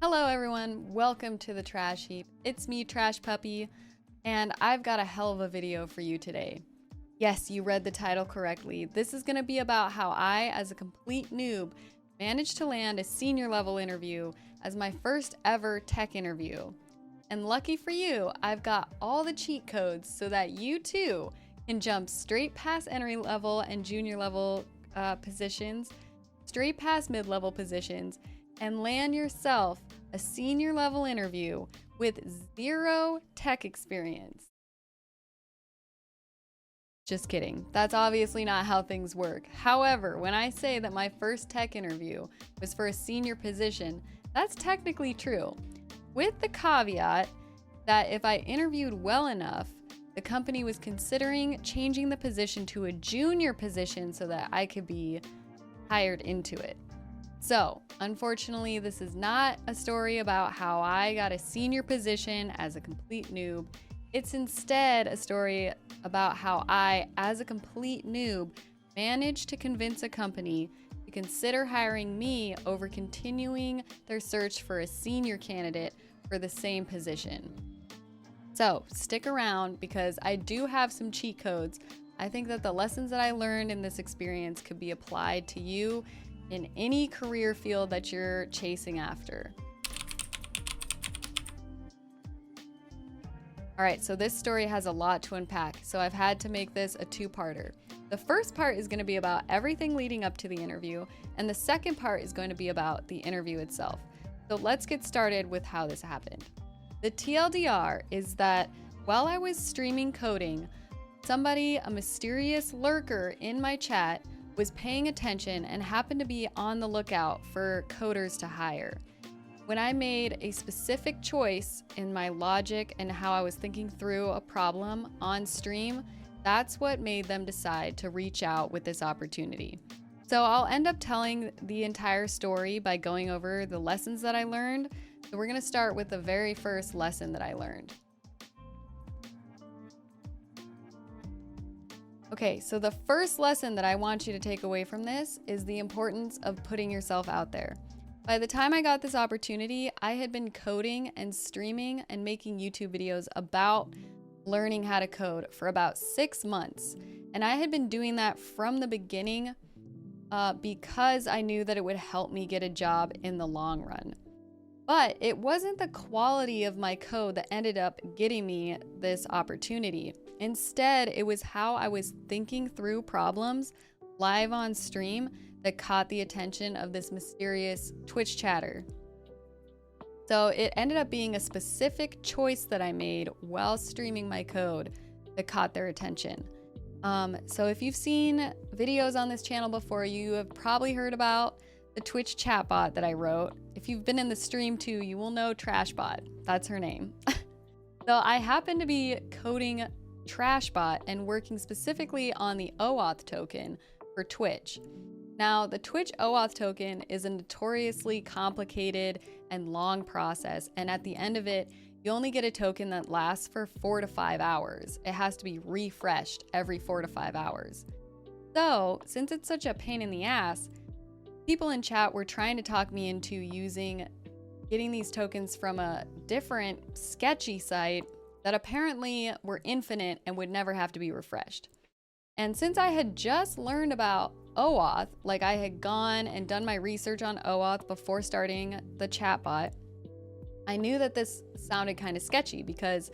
Hello everyone, welcome to the Trash Heap. It's me, Trash Puppy, and I've got a hell of a video for you today. Yes, you read the title correctly. This is going to be about how I, as a complete noob, managed to land a senior level interview as my first ever tech interview. And lucky for you, I've got all the cheat codes so that you too can jump straight past entry level and junior level positions, straight past mid-level positions, and land yourself a senior level interview with zero tech experience. Just kidding. That's obviously not how things work. However, when I say that my first tech interview was for a senior position, that's technically true, with the caveat that if I interviewed well enough, the company was considering changing the position to a junior position so that I could be hired into it. So, unfortunately, this is not a story about how I got a senior position as a complete noob. It's instead a story about how I, as a complete noob, managed to convince a company to consider hiring me over continuing their search for a senior candidate for the same position. So, stick around because I do have some cheat codes. I think that the lessons that I learned in this experience could be applied to you in any career field that you're chasing after. All right, so this story has a lot to unpack, so I've had to make this a two-parter. The first part is going to be about everything leading up to the interview, and the second part is going to be about the interview itself. So let's get started with how this happened. The TLDR is that while I was streaming coding, somebody, a mysterious lurker in my chat, was paying attention and happened to be on the lookout for coders to hire. When I made a specific choice in my logic and how I was thinking through a problem on stream, that's what made them decide to reach out with this opportunity. So I'll end up telling the entire story by going over the lessons that I learned. So we're gonna start with the very first lesson that I learned. Okay, so the first lesson that I want you to take away from this is the importance of putting yourself out there. By the time I got this opportunity, I had been coding and streaming and making YouTube videos about learning how to code for about 6 months. And I had been doing that from the beginning because I knew that it would help me get a job in the long run. But it wasn't the quality of my code that ended up getting me this opportunity. Instead, it was how I was thinking through problems live on stream that caught the attention of this mysterious Twitch chatter. So it ended up being a specific choice that I made while streaming my code that caught their attention. So if you've seen videos on this channel before, you have probably heard about the Twitch chatbot that I wrote. If you've been in the stream too, you will know Trashbot. That's her name. So I happen to be coding Trashbot and working specifically on the OAuth token for Twitch. Now, the Twitch OAuth token is a notoriously complicated and long process, and at the end of it, you only get a token that lasts for 4 to 5 hours. It has to be refreshed every 4 to 5 hours. So, since it's such a pain in the ass, people in chat were trying to talk me into getting these tokens from a different sketchy site that apparently were infinite and would never have to be refreshed. And since I had just learned about OAuth, like I had gone and done my research on OAuth before starting the chatbot, I knew that this sounded kind of sketchy because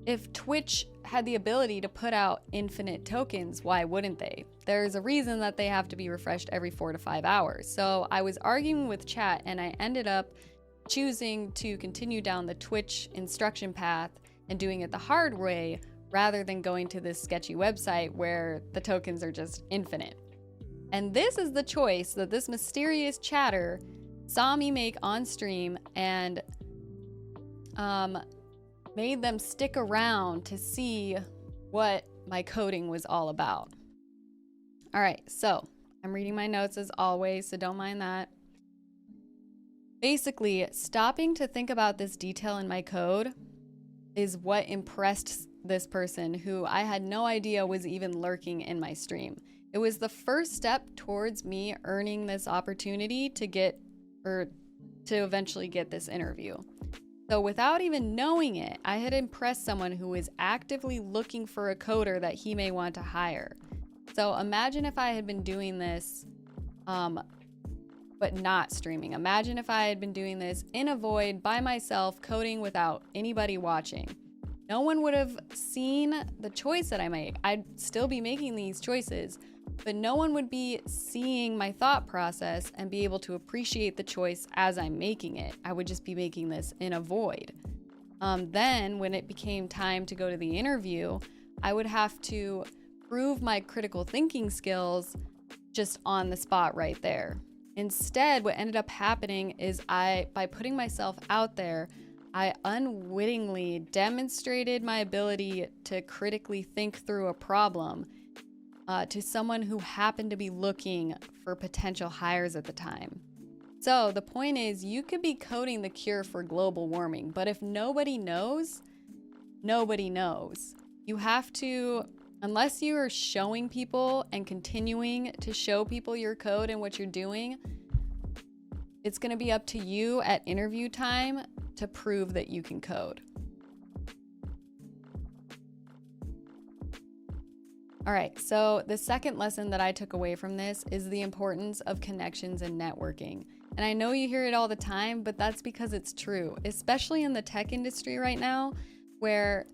if Twitch had the ability to put out infinite tokens, why wouldn't they? There's a reason that they have to be refreshed every 4 to 5 hours. So I was arguing with chat and I ended up choosing to continue down the Twitch instruction path and doing it the hard way rather than going to this sketchy website where the tokens are just infinite. And this is the choice that this mysterious chatter saw me make on stream and made them stick around to see what my coding was all about. All right, so I'm reading my notes as always, so don't mind that. Basically, stopping to think about this detail in my code is what impressed this person who I had no idea was even lurking in my stream. It was the first step towards me earning this opportunity to get, or to eventually get this interview. So without even knowing it, I had impressed someone who was actively looking for a coder that he may want to hire. So imagine if I had been doing this, but not streaming. Imagine if I had been doing this in a void by myself, coding without anybody watching. No one would have seen the choice that I made. I'd still be making these choices, but no one would be seeing my thought process and be able to appreciate the choice as I'm making it. I would just be making this in a void. Then when it became time to go to the interview, I would have to prove my critical thinking skills just on the spot right there. Instead, what ended up happening is by putting myself out there, I unwittingly demonstrated my ability to critically think through a problem to someone who happened to be looking for potential hires at the time. So the point is, you could be coding the cure for global warming, but if nobody knows, nobody knows. You have to, unless you are showing people and continuing to show people your code and what you're doing, it's going to be up to you at interview time to prove that you can code. All right, so the second lesson that I took away from this is the importance of connections and networking. And I know you hear it all the time, but that's because it's true, especially in the tech industry right now, where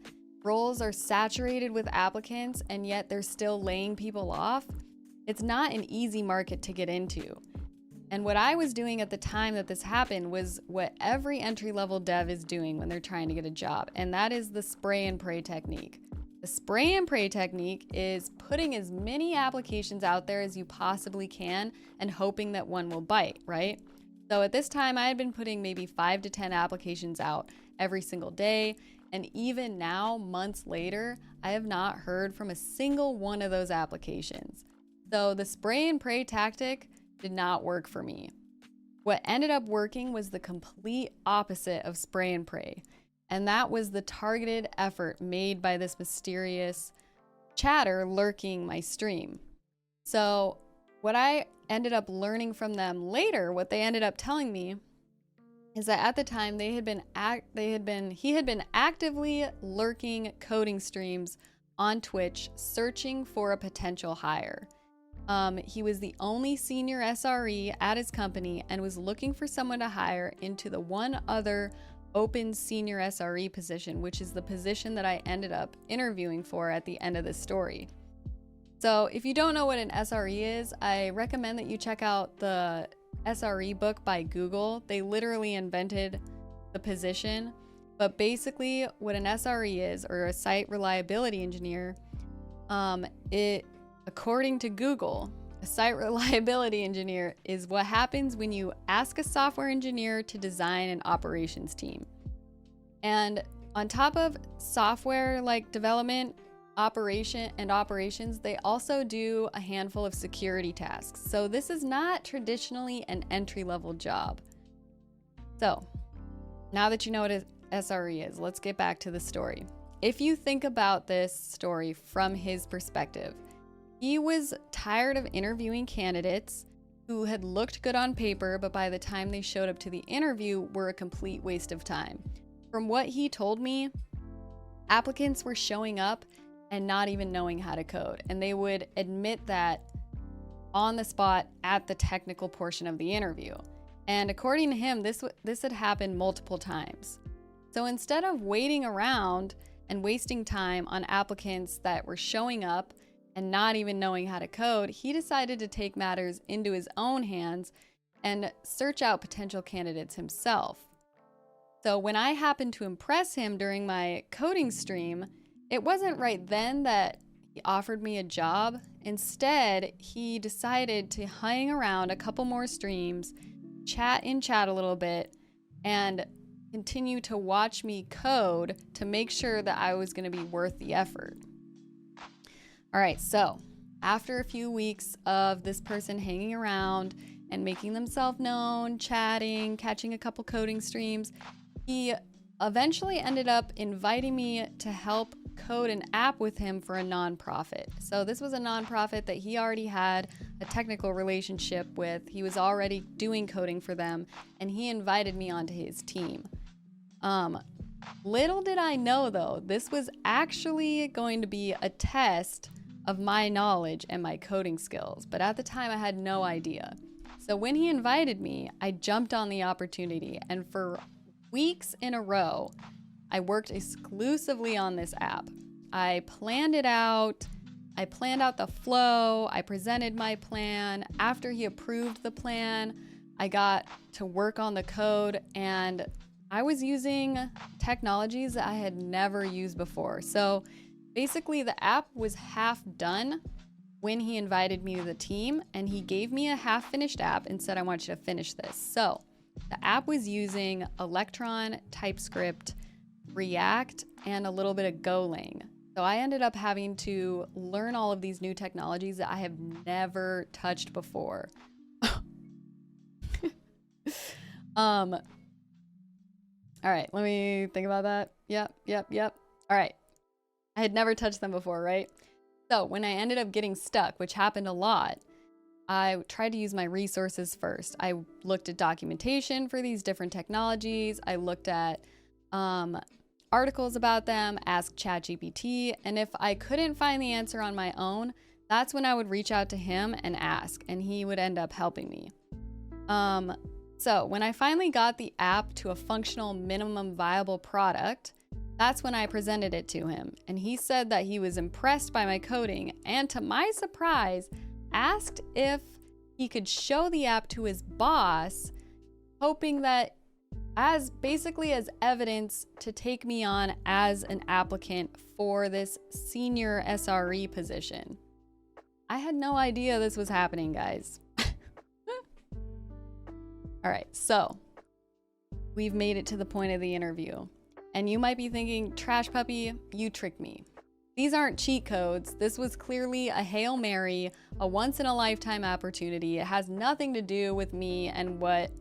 roles are saturated with applicants and yet they're still laying people off. It's not an easy market to get into. And what I was doing at the time that this happened was what every entry-level dev is doing when they're trying to get a job, and that is the spray and pray technique. The spray and pray technique is putting as many applications out there as you possibly can and hoping that one will bite, right? So at this time, I had been putting maybe 5 to 10 applications out every single day, and even now, months later, I have not heard from a single one of those applications. So the spray and pray tactic did not work for me. What ended up working was the complete opposite of spray and pray. And that was the targeted effort made by this mysterious chatter lurking my stream. So what I ended up learning from them later, what they ended up telling me, is that at the time he had been actively lurking coding streams on Twitch, searching for a potential hire. He was the only senior SRE at his company and was looking for someone to hire into the one other open senior SRE position, which is the position that I ended up interviewing for at the end of this story. So if you don't know what an SRE is, I recommend that you check out the SRE book by Google. They literally invented the position, but basically what an SRE is, or a site reliability engineer, according to Google, a site reliability engineer is what happens when you ask a software engineer to design an operations team. And on top of software like development, operations, they also do a handful of security tasks. So this is not traditionally an entry-level job. So now that you know what an SRE is, let's get back to the story. If you think about this story from his perspective, he was tired of interviewing candidates who had looked good on paper, but by the time they showed up to the interview were a complete waste of time. From what he told me, applicants were showing up and not even knowing how to code, and they would admit that on the spot at the technical portion of the interview. And according to him, this had happened multiple times. So instead of waiting around and wasting time on applicants that were showing up and not even knowing how to code, he decided to take matters into his own hands and search out potential candidates himself. So when I happened to impress him during my coding stream, it wasn't right then that he offered me a job. Instead, he decided to hang around a couple more streams, chat a little bit, and continue to watch me code to make sure that I was going to be worth the effort. All right, so after a few weeks of this person hanging around and making themselves known, chatting, catching a couple coding streams, he eventually ended up inviting me to help code an app with him for a nonprofit. So this was a nonprofit that he already had a technical relationship with. He was already doing coding for them, and he invited me onto his team. Little did I know, though, this was actually going to be a test of my knowledge and my coding skills, but at the time I had no idea. So when he invited me, I jumped on the opportunity, and for weeks in a row, I worked exclusively on this app. I planned it out. I planned out the flow. I presented my plan. After he approved the plan, I got to work on the code, and I was using technologies that I had never used before. So basically the app was half done when he invited me to the team, and he gave me a half-finished app and said, I want you to finish this. So the app was using Electron, TypeScript, React, and a little bit of Golang. So I ended up having to learn all of these new technologies that I have never touched before. All right, let me think about that. Yep. All right. I had never touched them before, right? So when I ended up getting stuck, which happened a lot, I tried to use my resources first. I looked at documentation for these different technologies. I looked at articles about them, asked ChatGPT, and if I couldn't find the answer on my own, that's when I would reach out to him and ask, and he would end up helping me. So when I finally got the app to a functional minimum viable product, that's when I presented it to him, and he said that he was impressed by my coding, and to my surprise, asked if he could show the app to his boss, hoping that as evidence to take me on as an applicant for this senior SRE position. I had no idea this was happening, guys. All right, so we've made it to the point of the interview. And you might be thinking, Trash Puppy, you tricked me. These aren't cheat codes. This was clearly a Hail Mary, a once-in-a-lifetime opportunity. It has nothing to do with me and what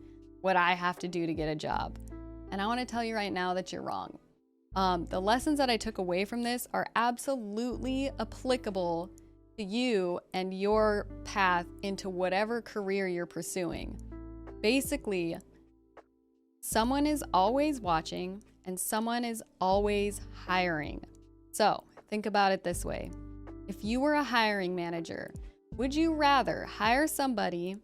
I have to do to get a job. And I want to tell you right now that you're wrong. The lessons that I took away from this are absolutely applicable to you and your path into whatever career you're pursuing. Basically, someone is always watching and someone is always hiring. So think about it this way. If you were a hiring manager, would you rather hire somebody,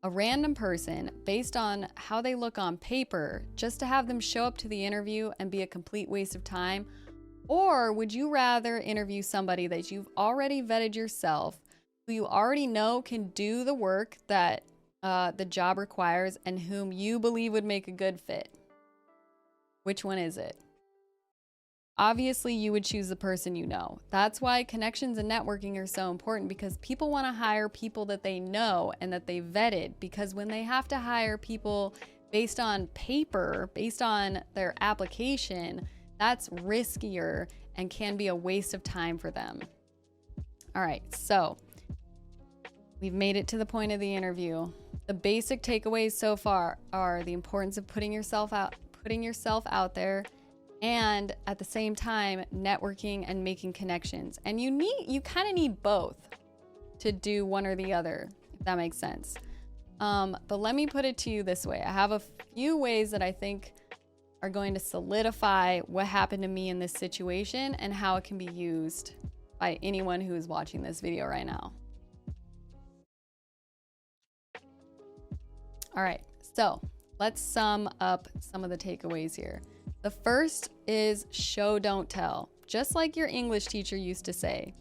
a random person, based on how they look on paper, just to have them show up to the interview and be a complete waste of time? Or would you rather interview somebody that you've already vetted yourself, who you already know can do the work that the job requires and whom you believe would make a good fit? Which one is it? Obviously, you would choose the person you know. That's why connections and networking are so important, because people want to hire people that they know and that they vetted, because when they have to hire people based on paper, based on their application, that's riskier and can be a waste of time for them. All right, so we've made it to the point of the interview. The basic takeaways so far are the importance of putting yourself out there, and at the same time networking and making connections. And you kind of need both to do one or the other, if that makes sense. But let me put it to you this way. I have a few ways that I think are going to solidify what happened to me in this situation and how it can be used by anyone who is watching this video right now. All right, so let's sum up some of the takeaways here. The first is show, don't tell. Just like your English teacher used to say,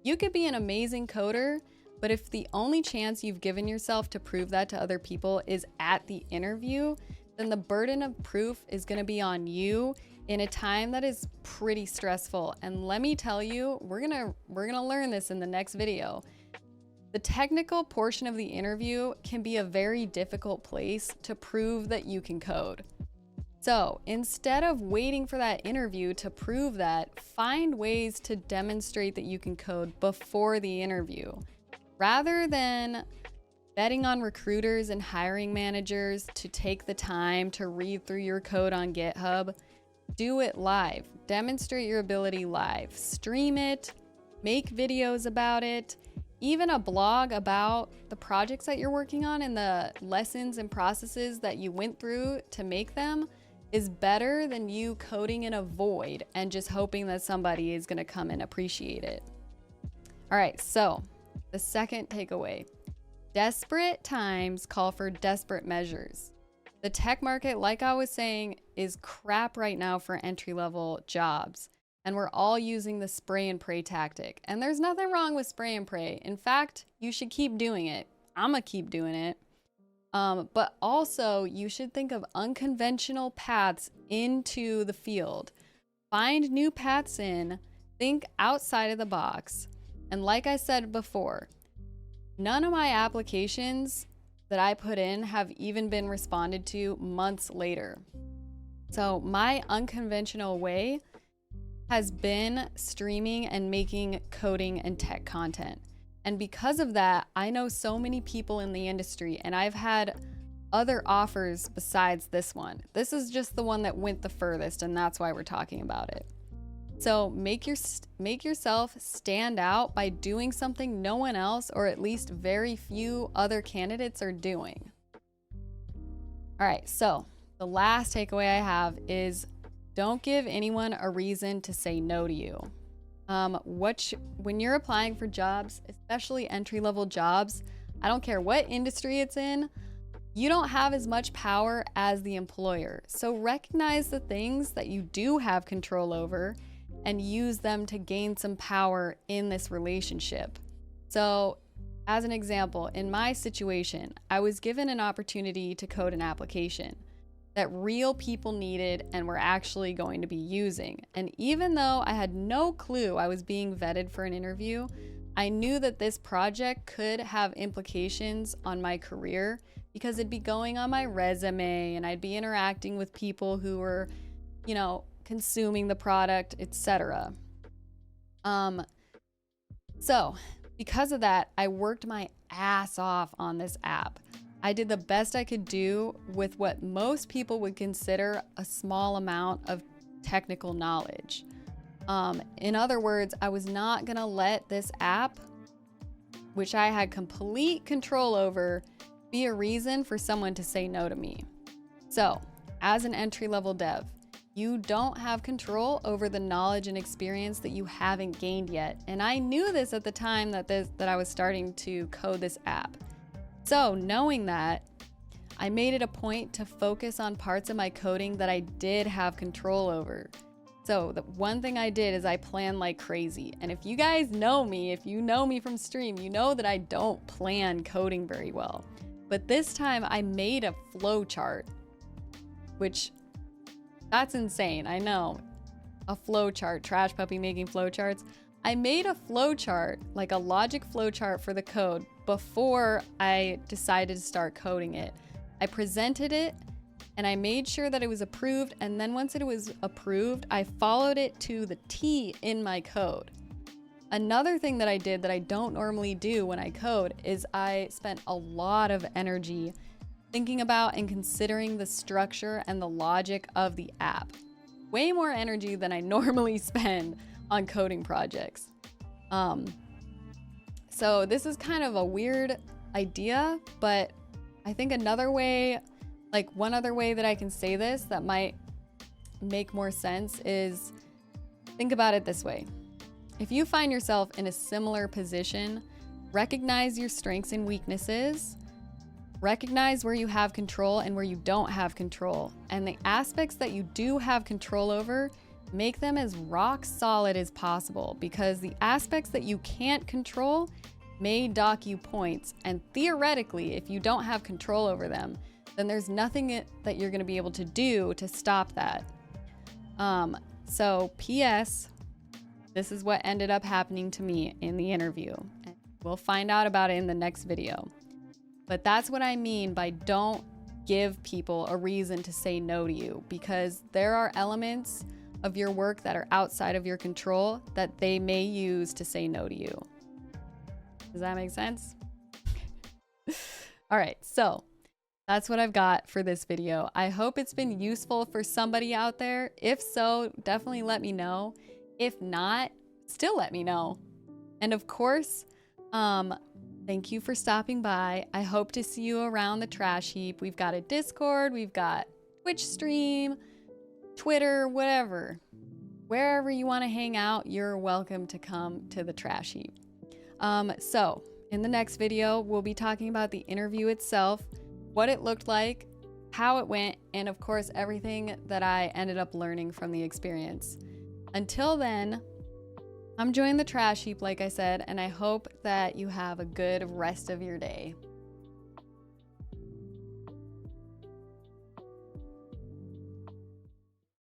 you could be an amazing coder, but if the only chance you've given yourself to prove that to other people is at the interview, then the burden of proof is going to be on you in a time that is pretty stressful. And let me tell you, we're gonna learn this in the next video. The technical portion of the interview can be a very difficult place to prove that you can code. So instead of waiting for that interview to prove that, find ways to demonstrate that you can code before the interview. Rather than betting on recruiters and hiring managers to take the time to read through your code on GitHub, Do it live. Demonstrate your ability live. Stream it, make videos about it, even a blog about the projects that you're working on and the lessons and processes that you went through to make them is better than you coding in a void and just hoping that somebody is going to come and appreciate it. All right, so the second takeaway, desperate times call for desperate measures. The tech market, like I was saying, is crap right now for entry-level jobs. And we're all using the spray and pray tactic. And there's nothing wrong with spray and pray. In fact, you should keep doing it. I'm gonna keep doing it. But also, you should think of unconventional paths into the field. Find new paths in, think outside of the box. And like I said before, none of my applications that I put in have even been responded to months later. So my unconventional way has been streaming and making coding and tech content. And because of that, I know so many people in the industry, and I've had other offers besides this one. This is just the one that went the furthest, and that's why we're talking about it. So make yourself stand out by doing something no one else, or at least very few other candidates, are doing. All right, so the last takeaway I have is don't give anyone a reason to say no to you. When you're applying for jobs, especially entry-level jobs, I don't care what industry it's in, you don't have as much power as the employer. So recognize the things that you do have control over and use them to gain some power in this relationship. So, as an example, in my situation, I was given an opportunity to code an application that real people needed and were actually going to be using. And even though I had no clue I was being vetted for an interview, I knew that this project could have implications on my career because it'd be going on my resume and I'd be interacting with people who were, consuming the product, etc. So because of that, I worked my ass off on this app. I did the best I could do with what most people would consider a small amount of technical knowledge. In other words, I was not gonna let this app, which I had complete control over, be a reason for someone to say no to me. So, as an entry-level dev, you don't have control over the knowledge and experience that you haven't gained yet. And I knew this at the time that I was starting to code this app. So knowing that, I made it a point to focus on parts of my coding that I did have control over. So the one thing I did is I planned like crazy. And if you guys know me, if you know me from stream, you know that I don't plan coding very well. But this time I made a flow chart, which that's insane. I know. A flow chart, Trash Puppy making flow charts. I made a flow chart, like a logic flow chart for the code before I decided to start coding it. I presented it and I made sure that it was approved. And then once it was approved, I followed it to the T in my code. Another thing that I did that I don't normally do when I code is I spent a lot of energy thinking about and considering the structure and the logic of the app. Way more energy than I normally spend on coding projects. So this is kind of a weird idea, but I think another way, like one other way that I can say this that might make more sense is think about it this way. If you find yourself in a similar position, recognize your strengths and weaknesses, recognize where you have control and where you don't have control, and the aspects that you do have control over, make them as rock solid as possible, because the aspects that you can't control may dock you points, and theoretically, if you don't have control over them, then there's nothing that you're going to be able to do to stop that. So P.S. This is what ended up happening to me in the interview. We'll find out about it in the next video. But that's what I mean by don't give people a reason to say no to you, because there are elements of your work that are outside of your control that they may use to say no to you. Does that make sense? All right, so That's what I've got for this video. I hope it's been useful for somebody out there. If so, definitely let me know. If not, still let me know. And of course, thank you for stopping by. I hope to see you around the trash heap. We've got a Discord, we've got Twitch stream, Twitter, whatever. Wherever you want to hang out, you're welcome to come to the trash heap. So in the next video, we'll be talking about the interview itself, what it looked like, how it went, and of course, everything that I ended up learning from the experience. Until then, I'm enjoying the trash heap, like I said, and I hope that you have a good rest of your day.